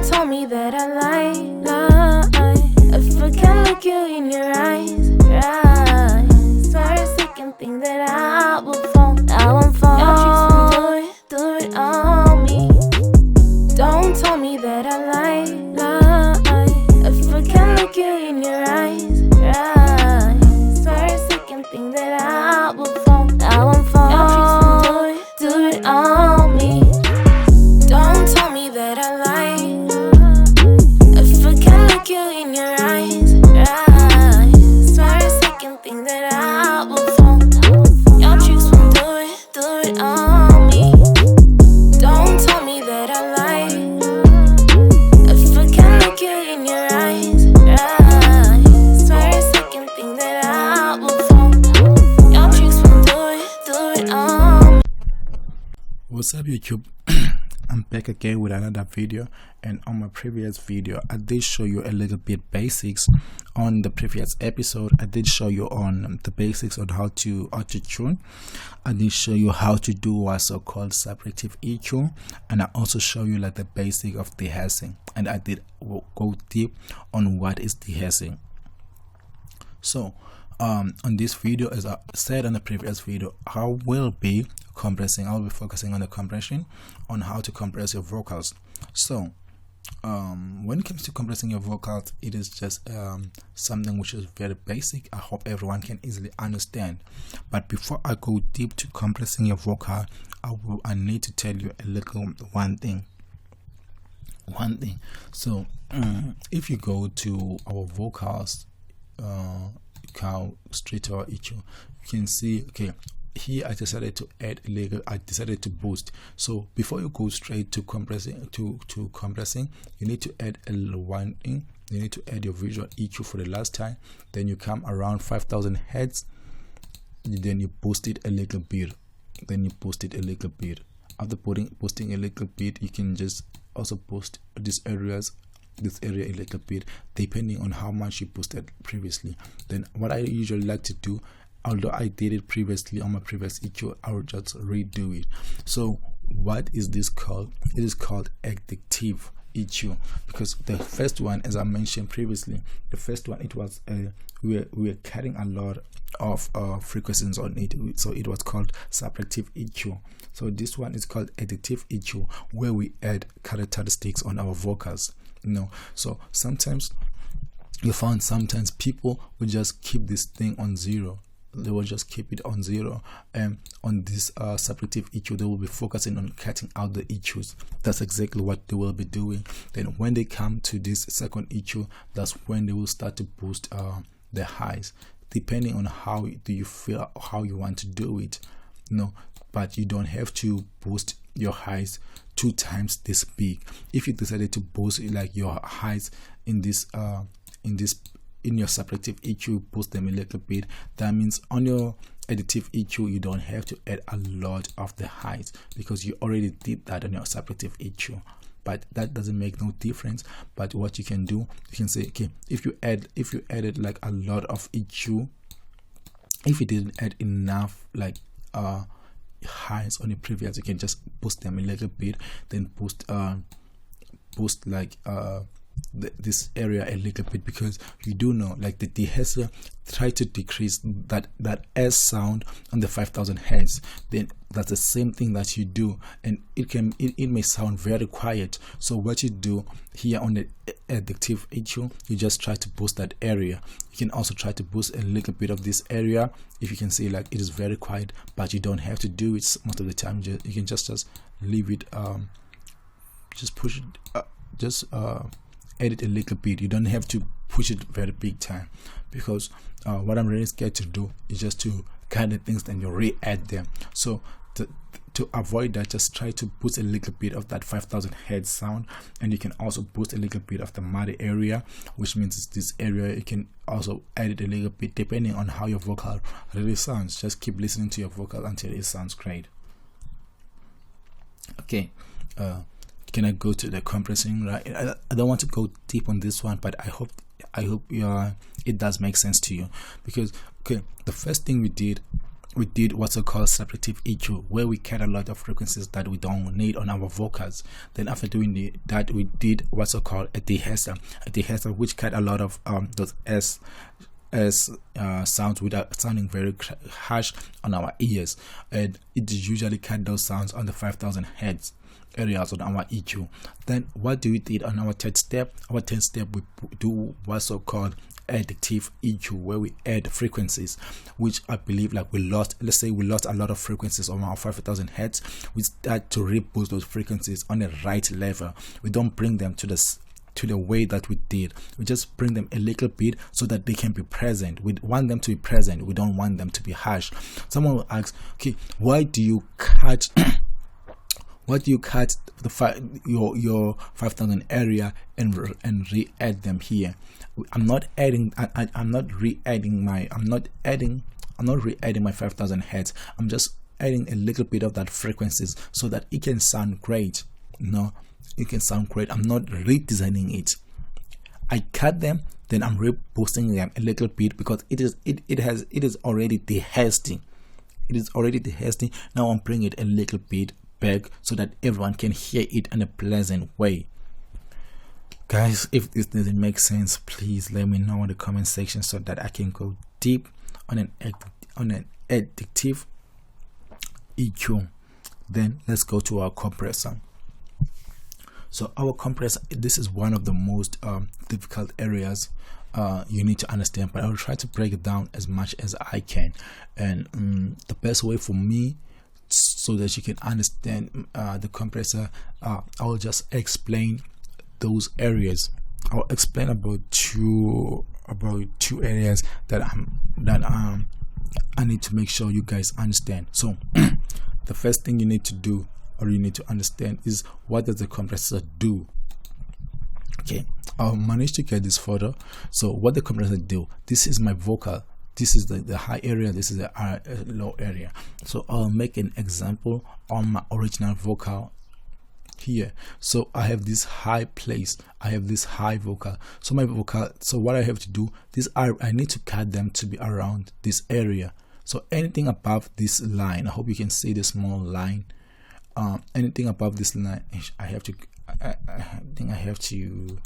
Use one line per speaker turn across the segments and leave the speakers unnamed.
tell me that I lie. If I can't look you in your eyes, swear a second thing that I will fall. I won't fall. Your tricks do it on me. Don't tell me that I lie. If I can't look you in your eyes, swear a second thing that I will fall. I won't fall. Your tricks do it on me. Don't tell me that I lie. If I can't look you in your eyes, swear a second thing that I will fall. Your tricks will do it on me. Don't tell me that I lie. If I can't look you in your eyes, swear a second thing that I will fall. Your tricks will do it on me.
What's up, YouTube? I'm back again with another video, and on my previous video I did show you a little bit basics. On the previous episode I did show you on the basics on how to auto-tune. I did show you how to do what's so-called separative EQ, and I also show you like the basic of dehassing, and I did go deep on what is dehassing. So on this video, as I said on the previous video, I will be focusing on the compression, on how to compress your vocals. So when it comes to compressing your vocals, it is just something which is very basic. I hope everyone can easily understand. But before I go deep to compressing your vocal, I need to tell you a little one thing. So if you go to our vocals, straight to our EQ, you can see, okay, here I decided to add a little, I decided to boost. So before you go straight to compressing, you need to add a one thing. You need to add your visual EQ for the last time. Then you come around 5,000 hertz. Then you boost it a little bit. After boosting a little bit, you can just also boost this area a little bit, depending on how much you boosted previously. Then what I usually like to do, although I did it previously on my previous EQ, I will just redo it. So what is this called? It is called Additive EQ, because the first one, as I mentioned previously, the first one, it was we were cutting a lot of frequencies on it, so it was called separative EQ. So this one is called Additive EQ, where we add characteristics on our vocals. So sometimes you found people will just keep this thing on zero. They will just keep it on zero, and on this separative EQ they will be focusing on cutting out the EQs. That's exactly what they will be doing. Then when they come to this second EQ, that's when they will start to boost the highs, depending on how do you feel, how you want to do it. But you don't have to boost your highs 2 times this big. If you decided to boost like your highs in your separative EQ, boost them a little bit, that means on your additive EQ you don't have to add a lot of the highs, because you already did that on your separative EQ. But that doesn't make no difference. But what you can do, you can say, okay, if you added like a lot of EQ, if you didn't add enough like highs on the previous, you can just boost them a little bit, then boost like this area a little bit, because you do know like the dehasser try to decrease that S sound on the 5,000 hertz. Then that's the same thing that you do, and it may sound very quiet. So what you do here on the additive EQ, you just try to boost that area. You can also try to boost a little bit of this area if you can see like it is very quiet, but you don't have to do it most of the time. You can just leave it, just push it, edit a little bit. You don't have to push it very big time, because what I'm really scared to do is just to cut the things and you re-add them. So to avoid that, just try to boost a little bit of that 5,000 hertz sound, and you can also boost a little bit of the muddy area, which means it's this area. You can also add it a little bit depending on how your vocal really sounds. Just keep listening to your vocal until it sounds great. Okay, can I go to the compressing? Right, I don't want to go deep on this one, but I hope it does make sense to you, because okay, the first thing we did we did what's called separative EQ, where we cut a lot of frequencies that we don't need on our vocals. Then after doing that, we did what's called a deesser, which cut a lot of those S sounds without sounding very harsh on our ears, and it usually cut those sounds on the 5000 hertz areas on our EQ. Then what do we did on our third step? Our third step, we do what's called additive EQ, where we add frequencies, which I believe, like, we lost, let's say we lost a lot of frequencies on our 5000 hertz. We start to reboost those frequencies on the right level. We don't bring them to the way that we did. We just bring them a little bit so that they can be present. We want them to be present. We don't want them to be harsh. Someone will ask, okay, why do you cut why do you cut your 5000 area and re-add them here? I'm not re-adding my 5000 hertz. I'm just adding a little bit of that frequencies so that it can sound great. No, it can sound great. I'm not redesigning it. I cut them, then I'm reboosting them a little bit because it is already deharsting. It is already deharsting. Now I'm bringing it a little bit back so that everyone can hear it in a pleasant way. Guys, if this doesn't make sense, please let me know in the comment section so that I can go deep on an additive EQ. Then let's go to our compressor. So our compressor, this is one of the most difficult areas you need to understand, but I will try to break it down as much as I can. And the best way for me, so that you can understand the compressor, I will just explain those areas. I'll explain about two areas that I need to make sure you guys understand. So the first thing you need to do, or you need to understand, is what does the compressor do. Okay, I'll manage to get this photo. So what the compressor do, this is my vocal, this is the high area, this is the low area. So I'll make an example on my original vocal here. So I have this high place, I have this high vocal. So my vocal, so what I have to do, I need to cut them to be around this area. So anything above this line, I hope you can see the small line. Anything above this line, I think I have to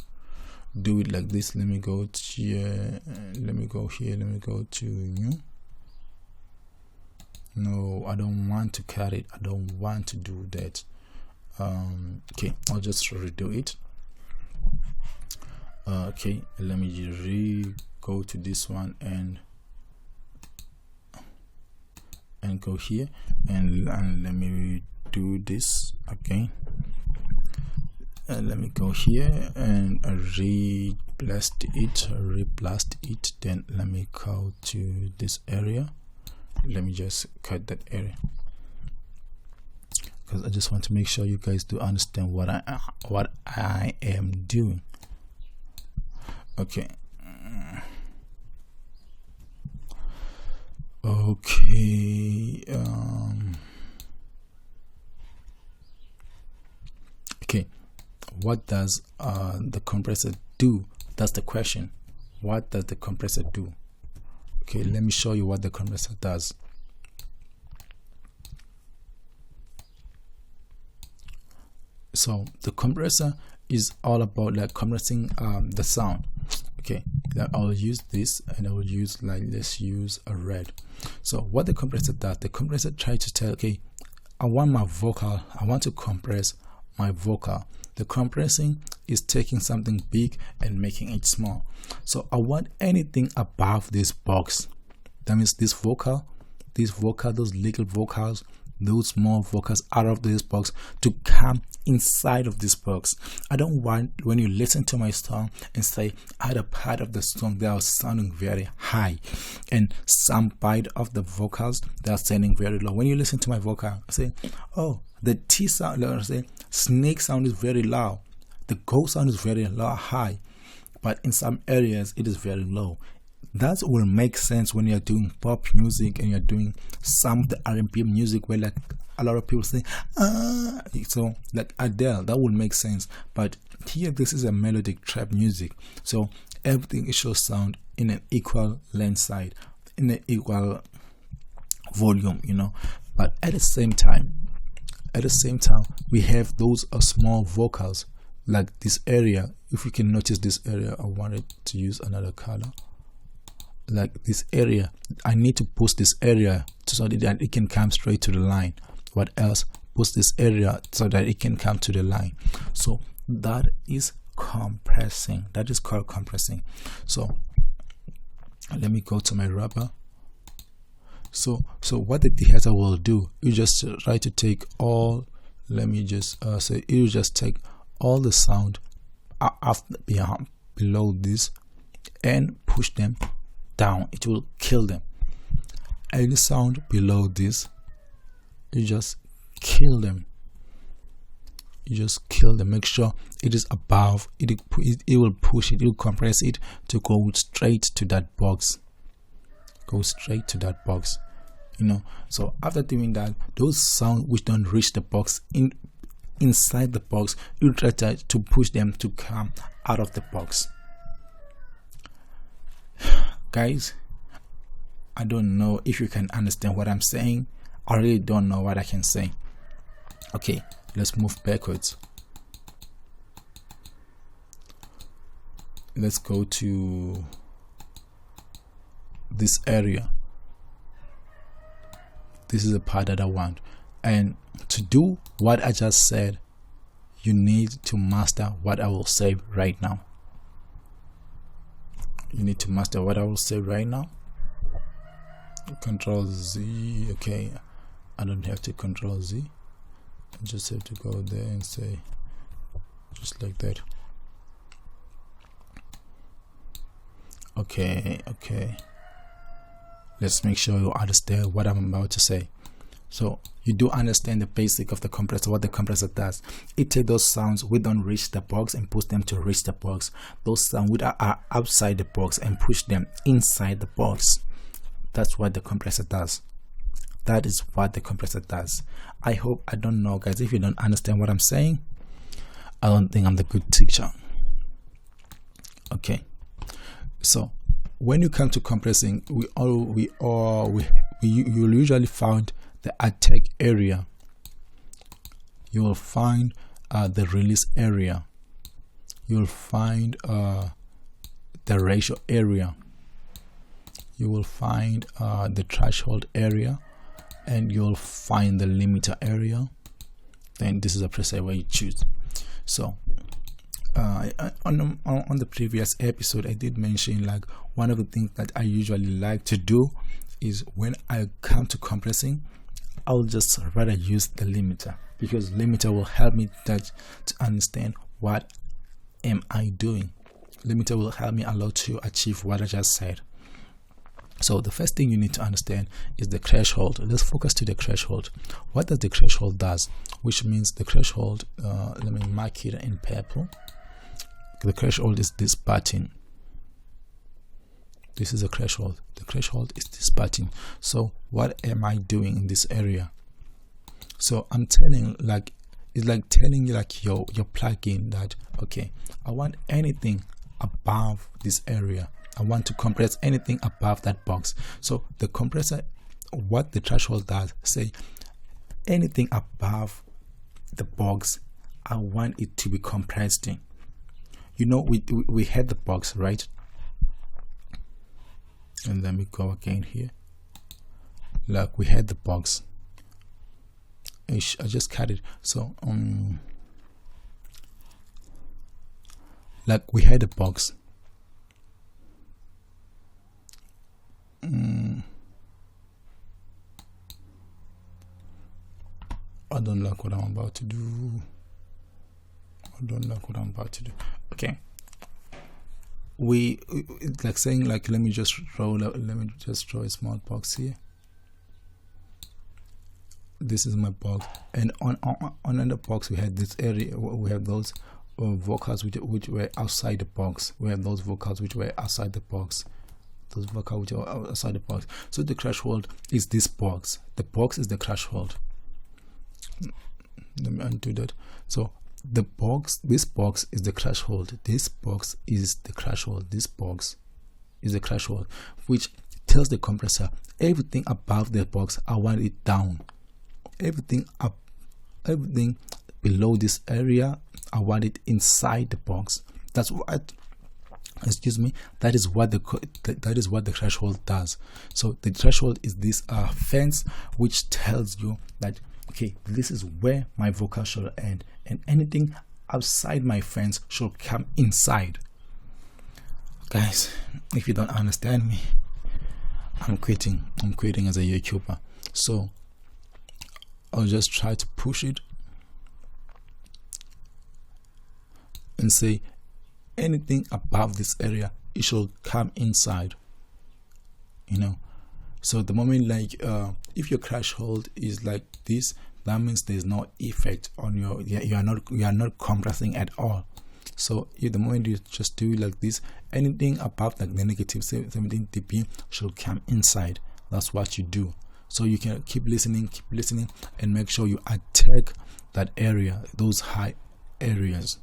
do it like this. Let me go to let me go here, let me go to new. No, I don't want to cut it. I don't want to do that. Okay, I'll just redo it. Okay, let me go to this one and go here, and let me do this again. Let me go here and reblast it. Then let me go to this area. Let me just cut that area because I just want to make sure you guys do understand what I am doing. Okay. Okay. Okay. What does the compressor do? That's the question. What does the compressor do? Okay, let me show you what the compressor does. So the compressor is all about like compressing the sound. Okay, I'll use this, and I will use, like, let's use a red. So what the compressor does, the compressor tries to tell, okay, I want to compress my vocal. The compressing is taking something big and making it small. So I want anything above this box. That means this vocal, those little vocals, those small vocals out of this box to come inside of this box. I don't want, when you listen to my song and say other part of the song they are sounding very high, and some part of the vocals they are sounding very low. When you listen to my vocal, I say, oh, the T sound, let's say snake sound is very loud, the go sound is very low, high, but in some areas it is very low. That will make sense when you're doing pop music and you're doing some of the R&B music where, like, a lot of people say so like Adele, that will make sense. But here this is a melodic trap music, so everything it should sound in an equal length side, in an equal volume, you know. But at the same time, we have those small vocals like this area. If you can notice this area, I wanted to use another color. Like this area, I need to push this area so that it can come straight to the line. What else? Push this area so that it can come to the line. So that is compressing. That is called compressing. So let me go to my rubber. So what the dehazer will do, you just try to take all, let me just say, you just take all the sound below this and push them down. It will kill them. Any sound below this, you just kill them. You just kill them. Make sure it is above it. It will push it, it will compress it to go straight to that box. Go straight to that box, you know. So after doing that, those sounds which don't reach the box, inside the box, you try to push them to come out of the box. Guys, I don't know if you can understand what I'm saying. I really don't know what I can say. Okay, let's move backwards. Let's go to this area. This is the part that I want, and to do what I just said, you need to master what I will say right now. You need to master what I will say right now. Control Z. Okay, I don't have to Control Z. I just have to go there and say just like that. Okay, let's make sure you understand what I'm about to say. So you do understand the basic of the compressor, what the compressor does. It takes those sounds we don't reach the box and push them to reach the box. Those sounds which are outside the box and push them inside the box. That's what the compressor does. That is what the compressor does. I hope, I don't know guys, if you don't understand what I'm saying, I don't think I'm the good teacher. Okay, so when you come to compressing, you will usually find the attack area. You will find the release area. You will find the ratio area. You will find the threshold area, and you'll find the limiter area. Then this is a preset where you choose. So on the previous episode, I did mention like one of the things that I usually like to do is when I come to compressing, I'll just rather use the limiter, because limiter will help me to understand what am I doing. Limiter will help me a lot to achieve what I just said. So the first thing you need to understand is the threshold. Let's focus to the threshold. What does the threshold does? Which means the threshold, let me mark it in purple. The threshold is this button. This is a threshold. The threshold is this button. So what am I doing in this area? So I'm telling, like, it's like telling you like your plugin that, okay, I want anything above this area. I want to compress anything above that box. So the compressor, what the threshold does, say anything above the box, I want it to be compressed in. You know, we had the box, right? And let me go again here. Like we had the box. I just cut it. So like we had the box. I don't like what I'm about to do. Okay, it's like saying like let me just draw a small box here. This is my box, and on the box we had this area. We have those vocals which were outside the box. We have those vocals which were outside the box. Those vocals which are outside the box. So the threshold is this box. The box is the threshold. Let me undo that. So the box, this box is the threshold. This box is the threshold. This box is the threshold, which tells the compressor everything above the box I want it down, everything below this area I want it inside the box. That's what, excuse me, that is what the threshold does. So the threshold is this fence which tells you that, okay, this is where my vocal should end, and anything outside my fence should come inside. Guys, if you don't understand me, I'm quitting as a YouTuber. So I'll just try to push it and say anything above this area, it should come inside, you know. So the moment, like if your threshold is like this, that means there's no effect on your, you are not compressing at all. So if the moment you just do it like this, anything above like the negative 17 dB should come inside. That's what you do. So you can keep listening, and make sure you attack that area, those high areas.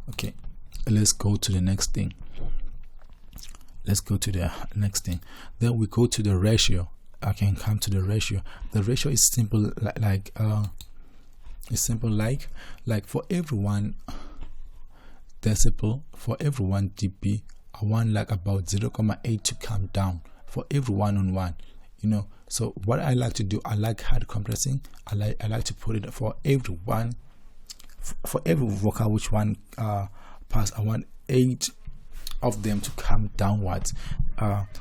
Okay, let's go to the next thing. Then we go to the ratio. I can come to the ratio. The ratio is simple, like for every 1 decibel, for every 1 dB, I want like about 0.8 to come down for every 1-on-1, you know. So what I like to do, I like hard compressing. I like to put it for every one, for every vocal which one pass, I want 8 of them to come downwards.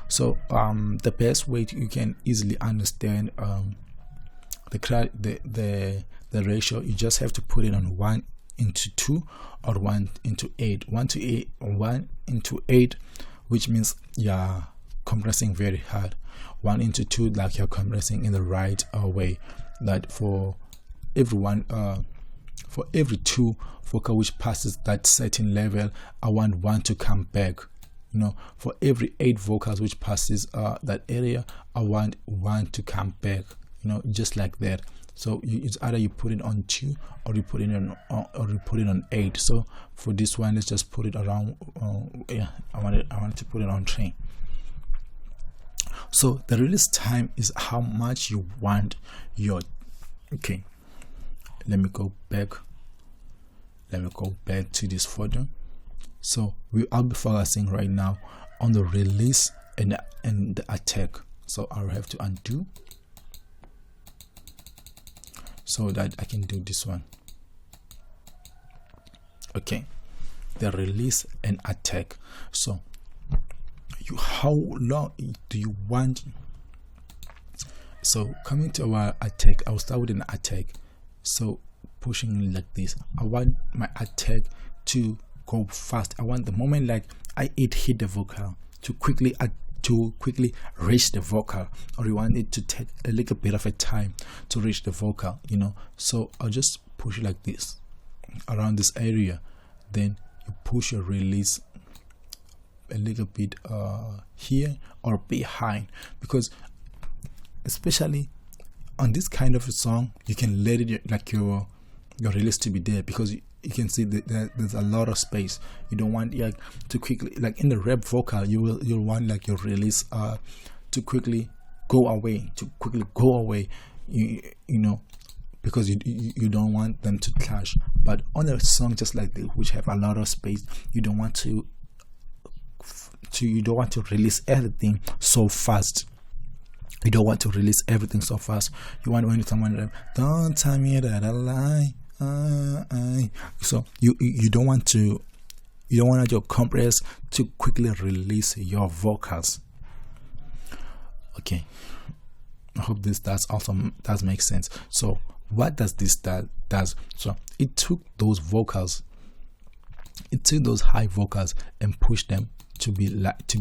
So the best way you can easily understand the ratio, you just have to put it on 1:2 or 1:8. 1:8, which means you're compressing very hard. 1:2, like you're compressing in the right way. That for everyone, for every 2 vocal which passes that certain level, I want 1 to come back. You know, for every 8 vocals which passes that area, I want 1 to come back. You know, just like that. So it's either you put it on 2 or you put it on 8. So for this one, let's just put it around. Yeah, I wanted to put it on 3. So the release time is how much you want your. Okay, let me go back to this folder. So I'll be focusing right now on the release and the attack. So I'll have to undo so that I can do this one. Okay, the release and attack. So how long do you want? So coming to our attack, I'll start with an attack. So pushing like this, I want my attack to go fast. I want the moment like it hit the vocal to quickly reach the vocal, or you want it to take a little bit of a time to reach the vocal, you know. So I'll just push it like this around this area, then you push your release a little bit here or behind, because especially on this kind of a song, you can let it like your release to be there, because you can see that there's a lot of space. You don't want like to quickly, like in the rap vocal, you'll want like your release to quickly go away, you know, because you don't want them to clash. But on a song just like this, which have a lot of space, you don't want to release everything so fast. You don't want to release everything so fast. You want when someone don't tell me that I lie. So you don't want your compress to quickly release your vocals. Okay, I hope this does make sense. So what does this does? So it took those high vocals and pushed them to be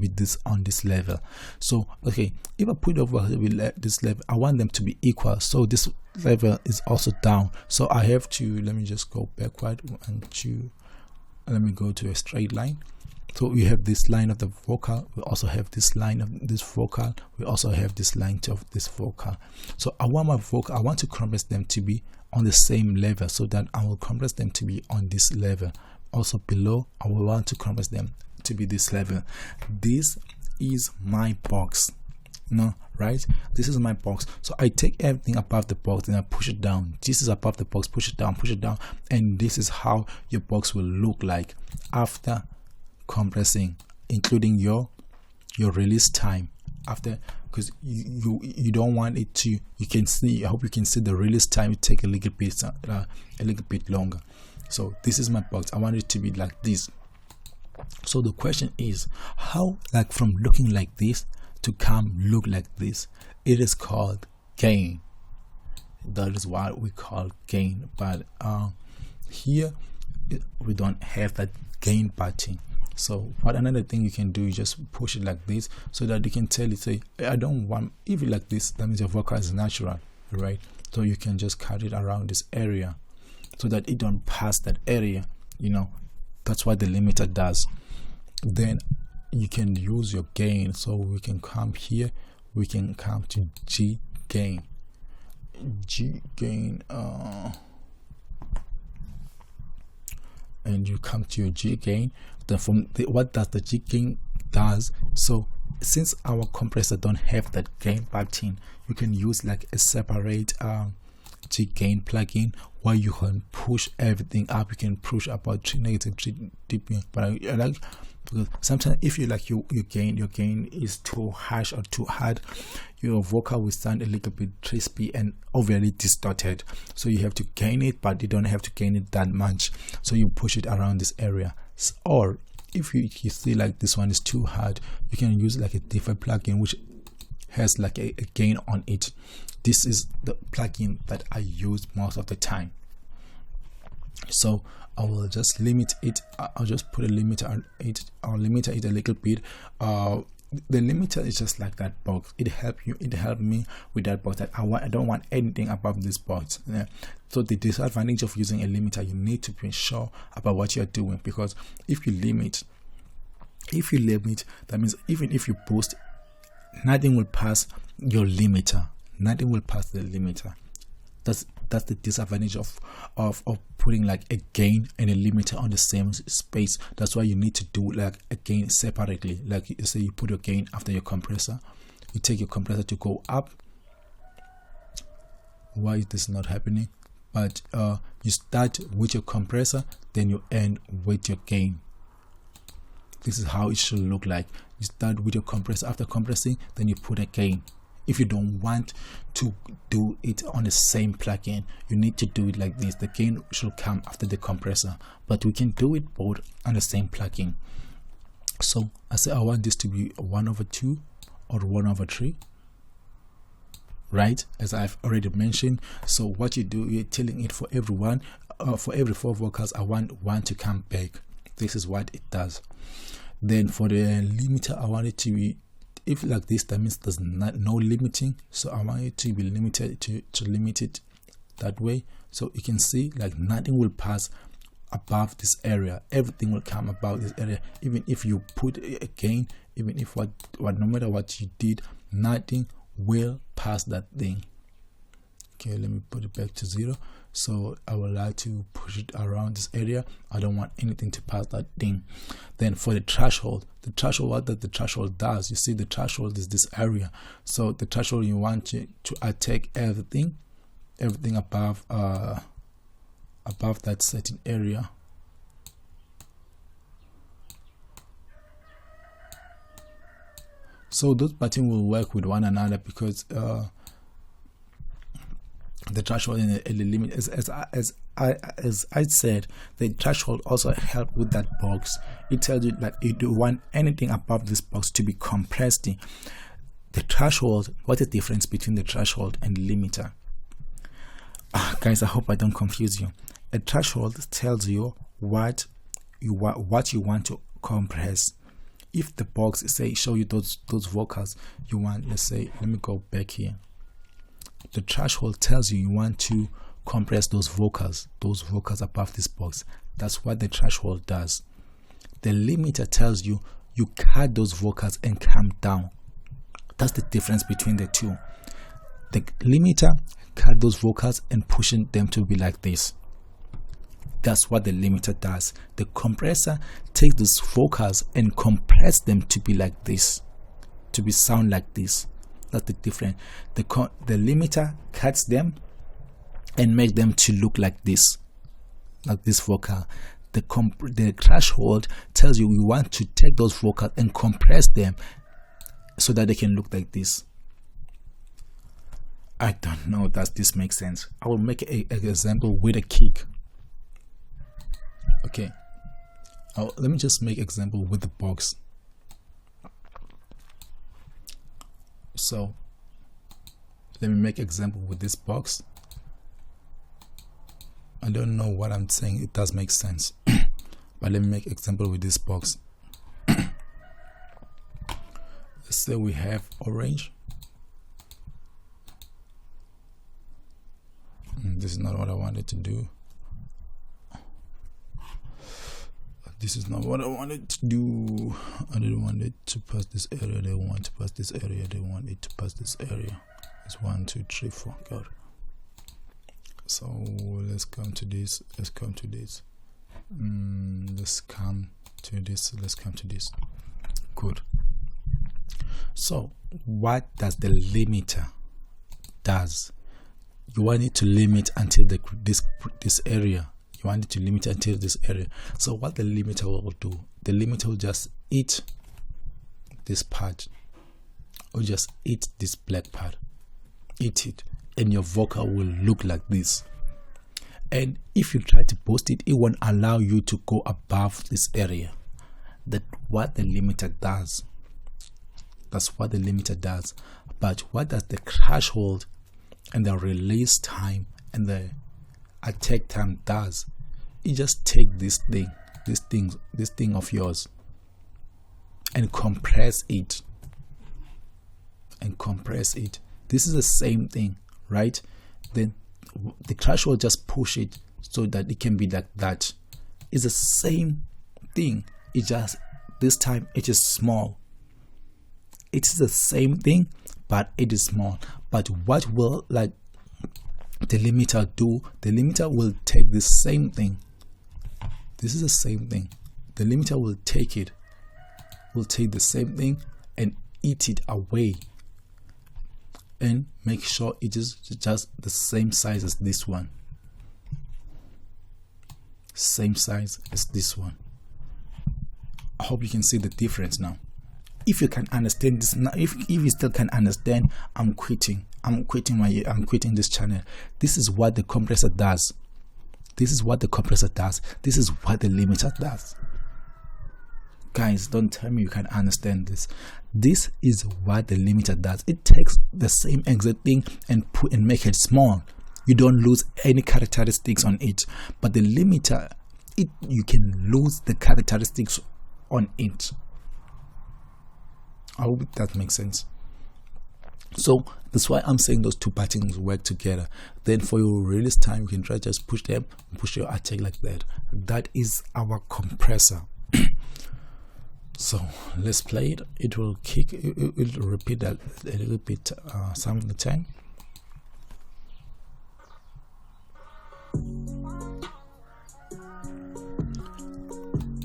this on this level. So okay, if I put over this level, I want them to be equal. So this level is also down. So I have to, let me just go backward and let me go to a straight line. So we have this line of the vocal, we also have this line of this vocal, we also have this line of this vocal. So I want my vocal, I want to compress them to be on the same level, so that I will compress them to be on this level. Also below, I will want to compress them to be this level. This is my box, no, right? This is my box. So I take everything above the box and I push it down. This is above the box, push it down, and this is how your box will look like after compressing, including your release time after, because you don't want it to, you can see, I hope you can see the release time. It take a little bit longer. So this is my box. I want it to be like this. So the question is, how, like, from looking like this to come look like this? It is called gain. That is what we call gain. But here we don't have that gain button. So what another thing you can do is just push it like this, so that you can tell it, say, I don't want, if you like this, that means your vocal is natural, right? So you can just cut it around this area so that it don't pass that area, you know. That's what the limiter does. Then you can use your gain. So we can come here, we can come to G gain, and you come to your G gain. Then from what does the G gain does? So since our compressor don't have that gain button, you can use like a separate G gain plugin where you can push everything up. You can push about -3 dB. But I like, because sometimes if you like your gain is too harsh or too hard, your vocal will sound a little bit crispy and overly distorted. So you have to gain it, but you don't have to gain it that much. So you push it around this area. Or if you see like this one is too hard, you can use like a different plugin which has like a gain on it. This is the plugin that I use most of the time. So I will just limit it. I'll just put a limiter on it. I'll limit it a little bit. The limiter is just like that box. It helped me with that box. That I don't want anything above this box. Yeah. So the disadvantage of using a limiter, you need to be sure about what you're doing, because if you limit, that means even if you boost, nothing will pass your limiter. Nothing will pass the limiter. That's the disadvantage of putting like a gain and a limiter on the same space. That's why you need to do like a gain separately. Like you say, you put your gain after your compressor. You take your compressor to go up. Why is this not happening? But you start with your compressor, then you end with your gain. This is how it should look like. You start with your compressor. After compressing, then you put a gain. If you don't want to do it on the same plugin, you need to do it like this. The gain should come after the compressor, but we can do it both on the same plugin. So I say I want this to be 1/2 or 1/3, right, as I've already mentioned. So what you do, you're telling it for everyone, for every 4 vocals, I want 1 to come back. This is what it does. Then for the limiter, I want it to be, if like this, that means there's no limiting. So I want it to be limited to limit it that way. So you can see like nothing will pass above this area. Everything will come above this area. Even if you put a gain, even if what no matter what you did, nothing will pass that thing. Okay, let me put it back to 0. So I would like to push it around this area. I don't want anything to pass that thing. Then for the threshold, what that the threshold does, you see the threshold is this area. So the threshold, you want to attack everything above that certain area. So those buttons will work with one another, because the threshold and the limit, as I said, the threshold also help with that box. It tells you that you don't want anything above this box to be compressed. The threshold, what is the difference between the threshold and the limiter? Guys, I hope I don't confuse you. A threshold tells you what you want to compress. If the box say show you those vocals you want, let's say, let me go back here. The threshold tells you want to compress those vocals above this box. That's what the threshold does. The limiter tells you cut those vocals and come down. That's the difference between the two. The limiter cut those vocals and pushing them to be like this. That's what the limiter does. The compressor takes these vocals and compress them to be like this, to be sound like this. That's the difference. The limiter cuts them and make them to look like this vocal. The threshold tells you want to take those vocals and compress them so that they can look like this. I don't know, does this make sense? I will make an example with a kick. Okay, let me just make example with the box. So let me make example with this box. I don't know what I'm saying, it does make sense. But let me make example with this box. Let's say we have orange. This is not what I wanted to do. This is not what I wanted to do. I didn't want it to pass this area. They want to pass this area. They want it to pass this area. It's 1, 2, 3, 4. God. So let's come to this. Let's come to this. Let's come to this. Let's come to this. Good. So what does the limiter does? You want it to limit until this area. You want it to limit until this area. So what the limiter will do, the limiter will just eat this part, or just eat this black part, eat it, and your vocal will look like this. And if you try to boost it, it won't allow you to go above this area. That's what the limiter does. That's what the limiter does. But what does the threshold and the release time and the attack time does? It just take this thing of yours and compress it. This is the same thing, right? Then the threshold just push it so that it can be like that. It's the same thing. It just this time it is small. It is the same thing, but it is small. But what will like the limiter do? The limiter will take the same thing. This is the same thing. The limiter will take the same thing and eat it away and make sure it is just the same size as this one. Same size as this one. I hope you can see the difference now. If you can understand this now, if you still can understand, I'm quitting this channel. This is what the compressor does. This is what the compressor does. This is what the limiter does. Guys, don't tell me you can understand this. This is what the limiter does. It takes the same exact thing and make it small. You don't lose any characteristics on it. But the limiter, you can lose the characteristics on it. I hope that makes sense. So that's why I'm saying those two patterns work together. Then for your release time, you can try just push them, push your attack like that. That is our compressor. So let's play it. It will kick. It will repeat that a little bit some of the time.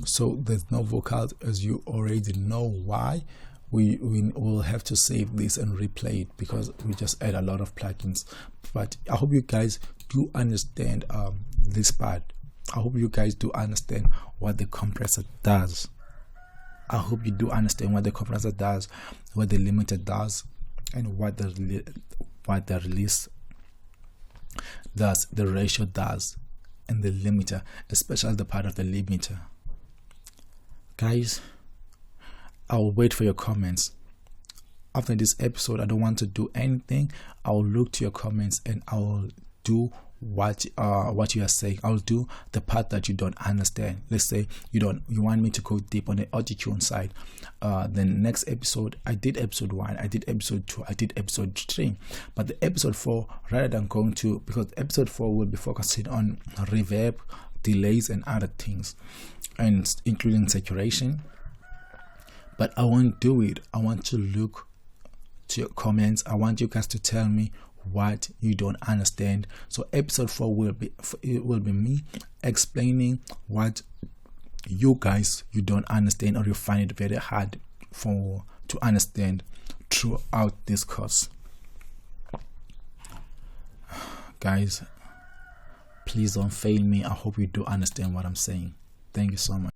So there's no vocals, as you already know why. We will have to save this and replay it because we just add a lot of plugins. But I hope you guys do understand this part. I hope you guys do understand what the compressor does. I hope you do understand what the compressor does, what the limiter does, and what the release does, the ratio does, and the limiter, especially the part of the limiter. Guys, I'll wait for your comments. After this episode, I don't want to do anything. I'll look to your comments and I'll do what you are saying. I'll do the part that you don't understand. Let's say you want me to go deep on the audio-tune side. Then next episode, I did episode 1, I did episode 2, I did episode 3. But the episode 4, rather than going to, because episode 4 will be focusing on reverb, delays, and other things, and including saturation. But I won't do it. I want to look to your comments. I want you guys to tell me what you don't understand. So episode 4 will be me explaining what you don't understand, or you find it very hard to understand throughout this course. Guys, please don't fail me. I hope you do understand what I'm saying. Thank you so much.